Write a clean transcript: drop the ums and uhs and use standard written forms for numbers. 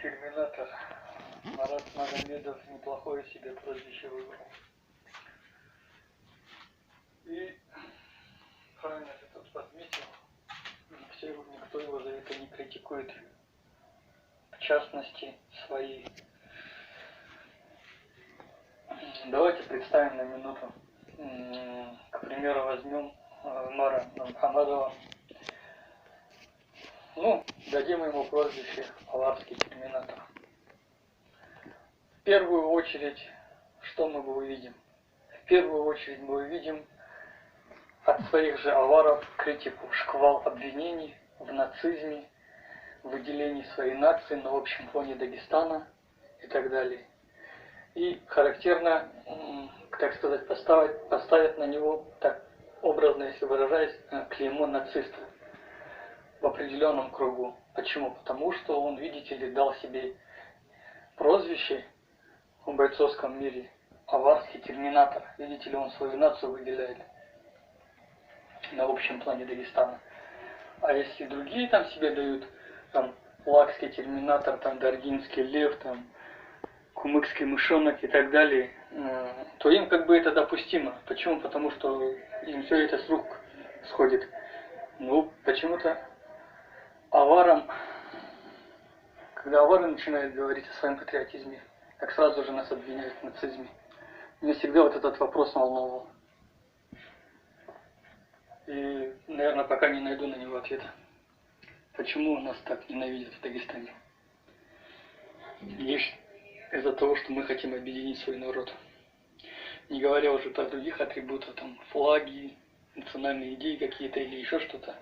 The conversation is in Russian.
Терминатор. Марат Магомедов неплохое себе прозвище выбрал. И правильно ты тут подметил, никто его за это не критикует. В частности, свои. Давайте представим на минуту. К примеру, возьмем Умара Мухаммадова. Ну, дадим ему прозвище «Аларский терминатор». В первую очередь, что мы увидим? В первую очередь мы увидим от своих же аваров критику, шквал обвинений в нацизме, выделении своей нации на общем фоне Дагестана и так далее. И характерно, так сказать, поставят на него, так образно, если выражаясь, клеймо нациста в определенном кругу. Почему? Потому что он, видите ли, дал себе прозвище в бойцовском мире «Аварский терминатор». Видите ли, он свою нацию выделяет на общем плане Дагестана. А если другие там себе дают, там, Лакский терминатор, там, Даргинский лев, там, Кумыкский мышонок и так далее, то им как бы это допустимо. Почему? Потому что им все это с рук сходит. Ну, почему-то аварам, когда авары начинают говорить о своем патриотизме, так сразу же нас обвиняют в нацизме. Меня всегда вот этот вопрос волновал. И, наверное, пока не найду на него ответа. Почему нас так ненавидят в Дагестане? Лишь из-за того, что мы хотим объединить свой народ. Не говоря уже про других атрибутов, там, флаги, национальные идеи какие-то или еще что-то.